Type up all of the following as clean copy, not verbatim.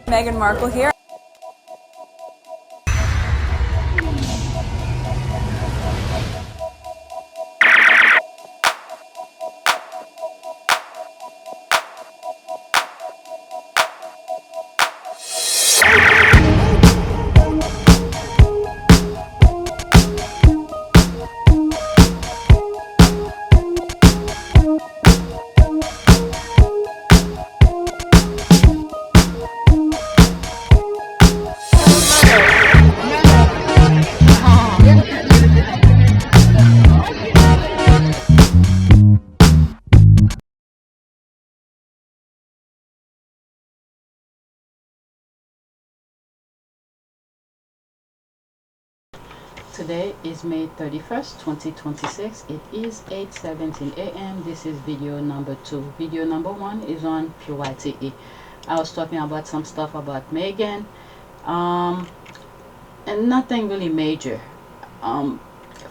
Meghan Markle here. Today is May 31st, 2026. It is 8:17 a.m. This is video number 2. Video number 1 is on PYTE. I was talking about some stuff about Meghan, and nothing really major.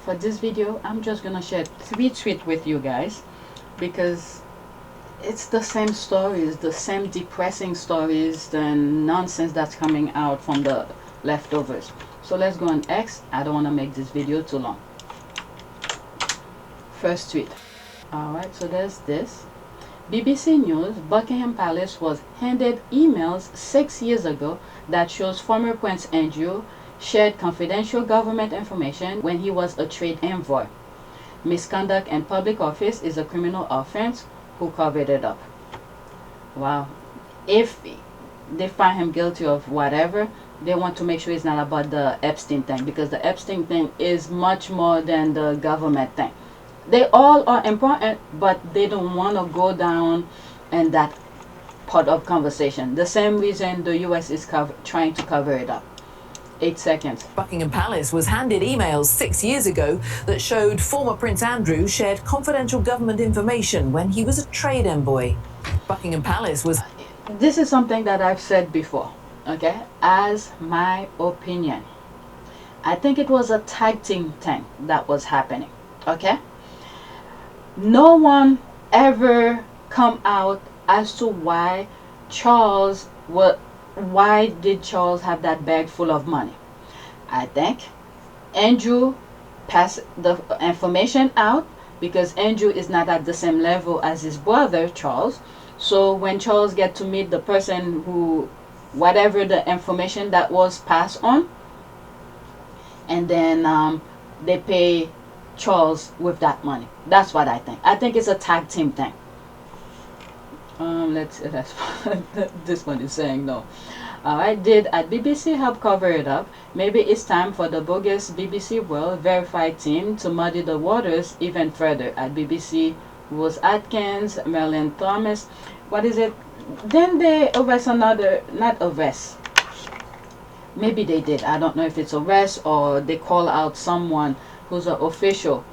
For this video, I'm just gonna share 3 tweets with you guys because it's the same stories, the same depressing stories, the nonsense that's coming out from the leftovers. So let's go on X. I don't want to make this video too long. First tweet. Alright, so there's this. BBC News, Buckingham Palace was handed emails 6 years ago that shows former Prince Andrew shared confidential government information when he was a trade envoy. Misconduct in public office is a criminal offense. Who covered it up? Wow. If they find him guilty of whatever, they want to make sure it's not about the Epstein thing, because the Epstein thing is much more than the government thing. They all are important, but they don't want to go down in that part of conversation. The same reason the US is trying to cover it up. 8 seconds. Buckingham Palace was handed emails 6 years ago that showed former Prince Andrew shared confidential government information when he was a trade envoy. Buckingham Palace was... This is something that I've said before. Okay, as my opinion, I think it was a tag team thing that was happening. Okay, no one ever come out as to why why did Charles have that bag full of money. I think Andrew passed the information out because Andrew is not at the same level as his brother Charles. So when Charles get to meet the person who, whatever the information that was passed on, and then they pay Charles with that money. That's what I think. I think it's a tag team thing. Let's this one is saying no. Alright, did at BBC help cover it up? Maybe it's time for the bogus BBC World verified team to muddy the waters even further. At BBC, Rose Atkins, Marilyn Thomas. What is it? Then they arrest another, not arrest, maybe they did, I don't know if it's arrest or they call out someone who's an official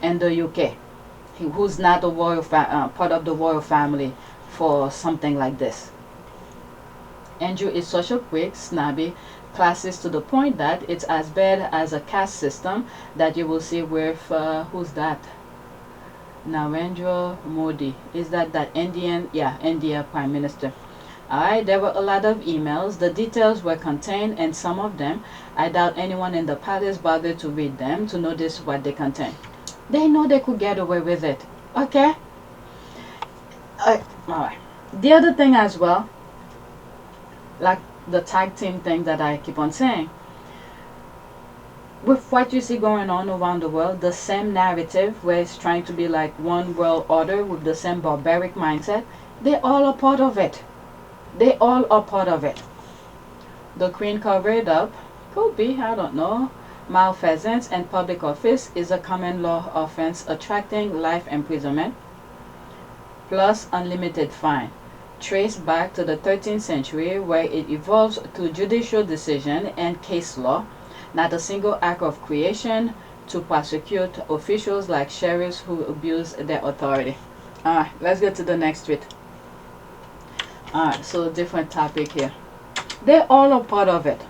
in the UK who's not a royal part of the royal family for something like this. Andrew is such a quick, snobby, classist to the point that it's as bad as a caste system that you will see with who's that? Narendra Modi. Is that Indian? Yeah, India Prime Minister. Alright, there were a lot of emails. The details were contained in some of them. I doubt anyone in the palace bothered to read them to notice what they contain. They know they could get away with it. Okay? Alright. The other thing as well, like the tag team thing that I keep on saying, with what you see going on around the world, the same narrative where it's trying to be like one world order with the same barbaric mindset, they all are part of it. They all are part of it. The Queen covered up. Could be, I don't know. Malfeasance in public office is a common law offense attracting life imprisonment plus unlimited fine. Traced back to the 13th century where it evolves to judicial decision and case law. Not a single act of creation to prosecute officials like sheriffs who abuse their authority. Alright, let's go to the next tweet. Alright, so different topic here. They all are part of it.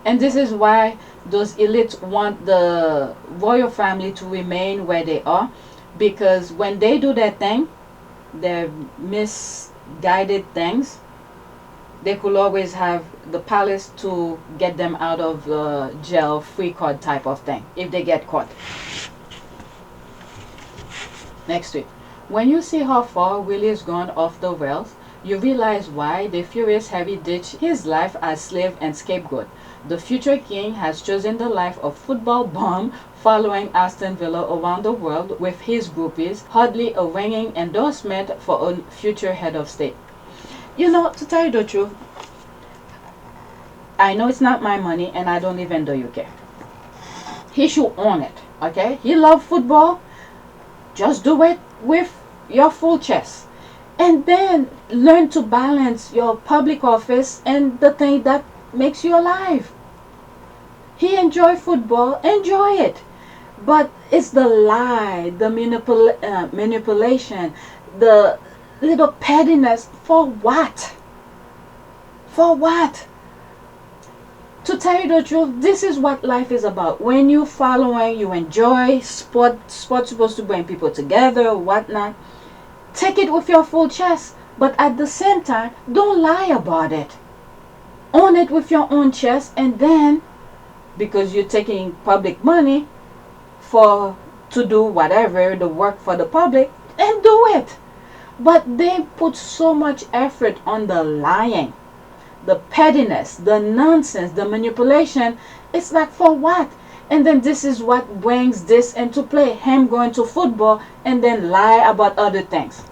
And this is why those elites want the royal family to remain where they are. Because when they do their thing, their misguided things, They could always have the palace to get them out of jail free card type of thing if they get caught. Next week. When you see how far Willy's gone off the rails, you realize why the furious Harry ditched his life as slave and scapegoat. The future king has chosen the life of football bum following Aston Villa around the world with his groupies, hardly a ringing endorsement for a future head of state. You know, to tell you the truth, I know it's not my money and I don't live in the UK. He should own it, okay? He loves football. Just do it with your full chest. And then learn to balance your public office and the thing that makes you alive. He enjoy football, enjoy it. But it's the lie, the manipulation, the little pettiness. For what? For what? To tell you the truth, this is what life is about. When you following, you enjoy sports supposed to bring people together, whatnot. Take it with your full chest, but at the same time, don't lie about it. Own it with your own chest, and then, because you're taking public money to do whatever, the work for the public, and do it. But they put so much effort on the lying, the pettiness, the nonsense, the manipulation. It's like, for what? And then this is what brings this into play. Him going to football and then lie about other things.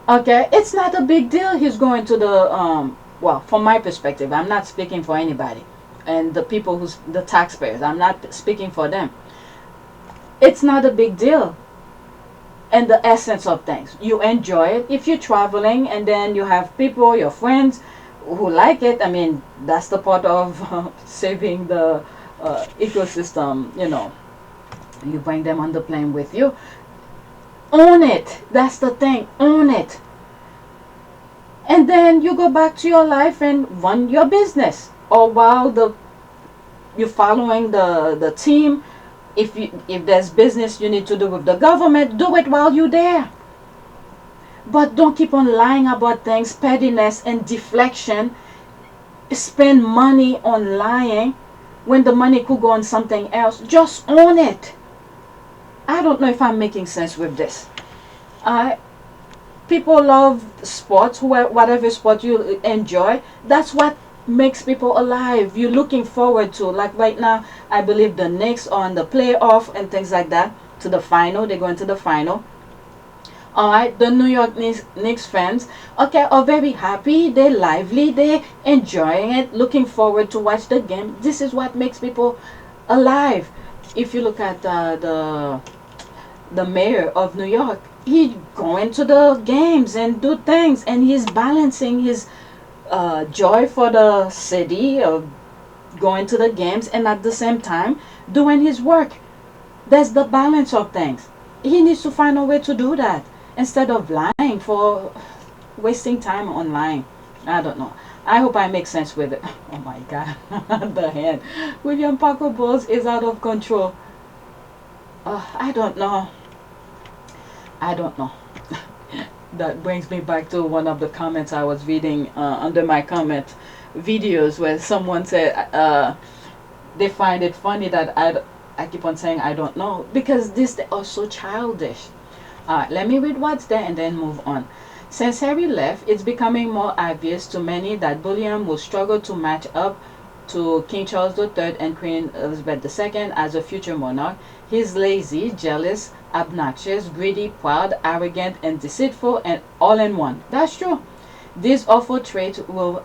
Okay, it's not a big deal. He's going to the well, from my perspective, I'm not speaking for anybody, and the people the taxpayers, I'm not speaking for them. It's not a big deal. And the essence of things, you enjoy it. If you're traveling and then you have people, your friends who like it, I mean, that's the part of saving the ecosystem. You know, you bring them on the plane with you. Own it. That's the thing. Own it. And then you go back to your life and run your business. Or while you're following the team, if there's business you need to do with the government, do it while you're there. But don't keep on lying about things, pettiness and deflection. Spend money on lying when the money could go on something else. Just own it. I don't know if I'm making sense with this. People love sports, whatever sport you enjoy. That's what makes people alive. You're looking forward to, like right now, I believe the Knicks are on the playoff and things like that, to the final. They're going to the final. Alright, the New York Knicks fans, okay, are very happy. They're lively. They're enjoying it, looking forward to watch the game. This is what makes people alive. If you look at the mayor of New York, he's going to the games and do things, and he's balancing his joy for the city of going to the games and at the same time doing his work. That's the balance of things. He needs to find a way to do that instead of lying, for wasting time on lying. I don't know. I hope I make sense with it. Oh my God. The hand. William Parker Bowles is out of control. I don't know. I don't know. That brings me back to one of the comments I was reading under my comment videos, where someone said they find it funny that I keep on saying I don't know, because this they are so childish. Let me read what's there and then move on. Since Harry left, it's becoming more obvious to many that William will struggle to match up to King Charles III and Queen Elizabeth II as a future monarch. He's lazy, jealous, obnoxious, greedy, proud, arrogant, and deceitful, and all in one. That's true. These awful traits will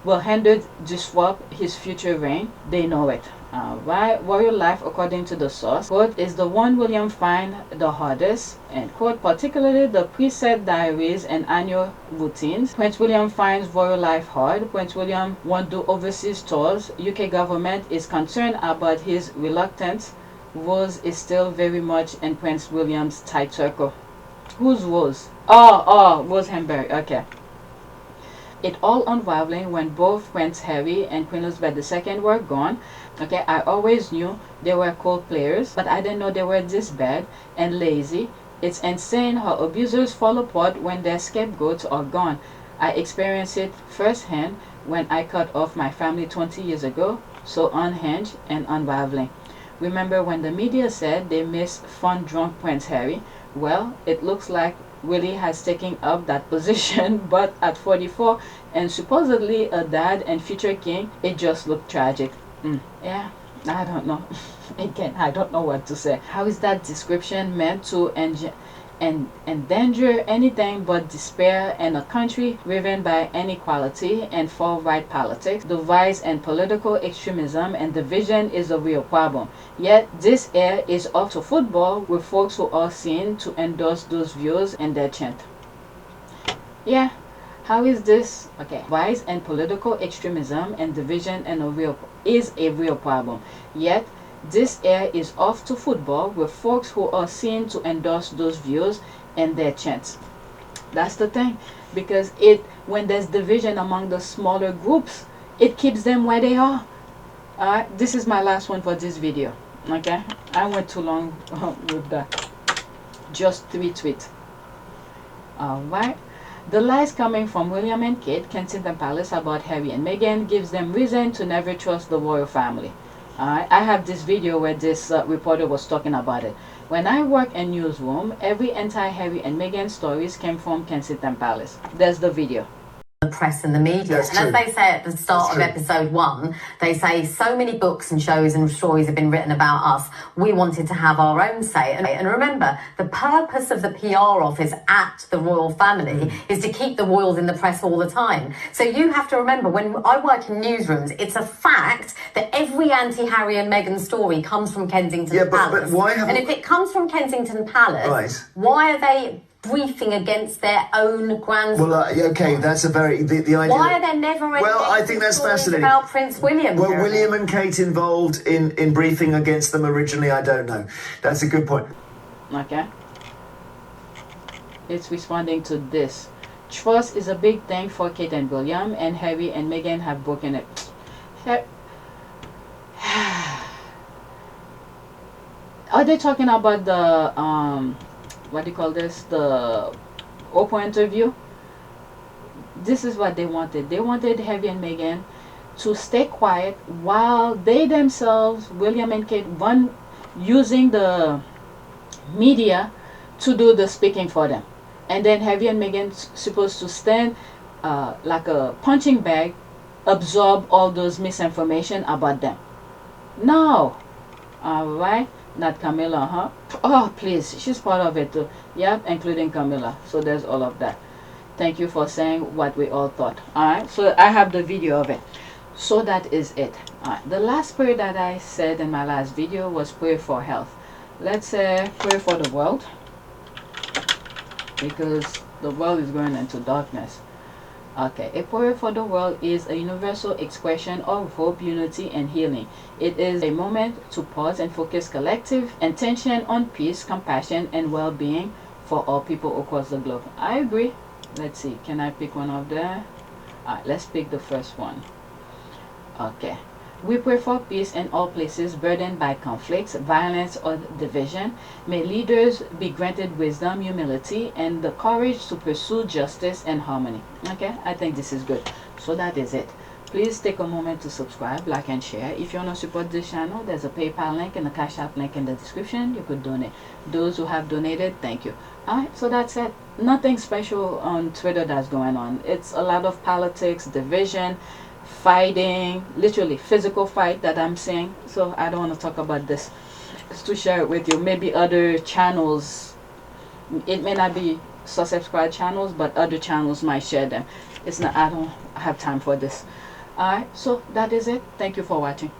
hinder, disrupt his future reign. They know it. Royal life, according to the source, quote, is the one William find the hardest, end quote, particularly the preset diaries and annual routines. Prince William finds royal life hard. Prince William won't do overseas tours. UK government is concerned about his reluctance. Rose is still very much in Prince William's tight circle. Who's Rose? Oh, Rose Hamberry. Okay. It all unraveling when both Prince Harry and Queen Elizabeth II were gone. Okay, I always knew they were cold players, but I didn't know they were this bad and lazy. It's insane how abusers fall apart when their scapegoats are gone. I experienced it firsthand when I cut off my family 20 years ago, so unhinged and unraveling. Remember when the media said they miss fun drunk Prince Harry? Well, it looks like Willy has taken up that position, but at 44 and supposedly a dad and future king, it just looked tragic. Yeah, I don't know. Again, I don't know what to say. How is that description meant to endanger anything but despair in a country driven by inequality and far-right politics? The rise in political extremism and division is a real problem. Yet this air is off to football with folks who are seen to endorse those views and their chant. Yeah, how is this? Okay, rise in political extremism and division is a real problem. Yet this air is off to football with folks who are seen to endorse those views and their chants. That's the thing, because when there's division among the smaller groups, it keeps them where they are. Alright, this is my last one for this video. Okay, I went too long with that. Just 3 tweets. Alright. The lies coming from William and Kate, Kensington Palace, about Harry and Meghan gives them reason to never trust the royal family. I have this video where this reporter was talking about it. When I work in newsroom, every anti-Harry and Meghan stories came from Kensington Palace. There's the video. The press and the media. And as they say at the start of episode 1, they say so many books and shows and stories have been written about us. We wanted to have our own say. And remember, the purpose of the PR office at the royal family is to keep the royals in the press all the time. So you have to remember, when I work in newsrooms, it's a fact that every anti-Harry and Meghan story comes from Kensington Palace. But why haven't... And if it comes from Kensington Palace, why are they briefing against their own grandson? Well, okay, that's a very... The idea... Why are there never any I think that's fascinating. About Prince William? Were William and Kate involved in briefing against them originally? I don't know. That's a good point. Okay. It's responding to this. Trust is a big thing for Kate and William, and Harry and Meghan have broken it. Are they talking about the... what do you call this, the Oprah interview? This is what they wanted. They wanted Harry and Meghan to stay quiet while they themselves, William and Kate, run using the media to do the speaking for them. And then Harry and Meghan supposed to stand like a punching bag, absorb all those misinformation about them. No. Alright. Not Camilla, huh? Oh, please. She's part of it too. Yep, including Camilla. So there's all of that. Thank you for saying what we all thought. Alright, so I have the video of it. So that is it. Alright, the last prayer that I said in my last video was pray for health. Let's pray for the world, because the world is going into darkness. Okay, a prayer for the world is a universal expression of hope, unity, and healing. It is a moment to pause and focus collective intention on peace, compassion, and well-being for all people across the globe. I agree. Let's see, can I pick one of them? Alright, let's pick the first one. Okay. We pray for peace in all places burdened by conflicts, violence, or division. May leaders be granted wisdom, humility, and the courage to pursue justice and harmony. Okay, I think this is good. So that is it. Please take a moment to subscribe, like, and share. If you want to support this channel, there's a PayPal link and a Cash App link in the description. You could donate. Those who have donated, thank you. Alright, so that's it. Nothing special on Twitter that's going on. It's a lot of politics, division, fighting, literally physical fight that I'm seeing. So I don't want to talk about this. Just to share it with you. Maybe other channels, it may not be Sussex channels, but other channels might share them. It's not, I don't have time for this. Alright, so that is it. Thank you for watching.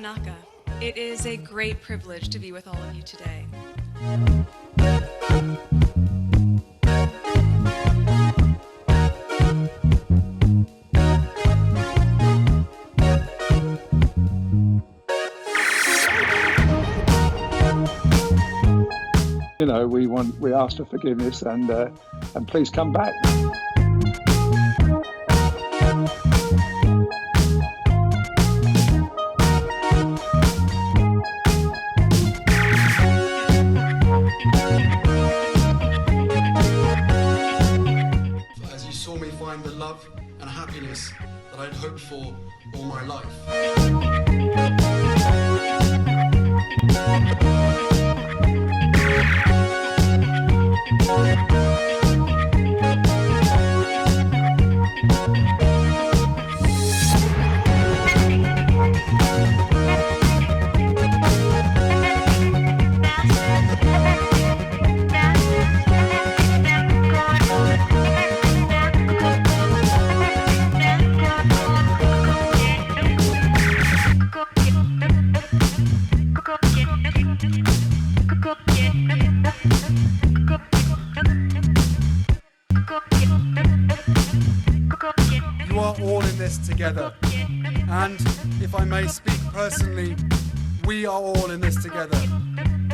Wanaka. It is a great privilege to be with all of you today. You know, we ask for forgiveness and please come back. As you saw me find the love and happiness that I'd hoped for all my life. You are all in this together, and if I may speak personally, we are all in this together,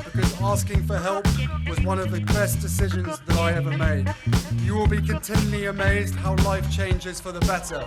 because asking for help was one of the best decisions that I ever made. You will be continually amazed how life changes for the better.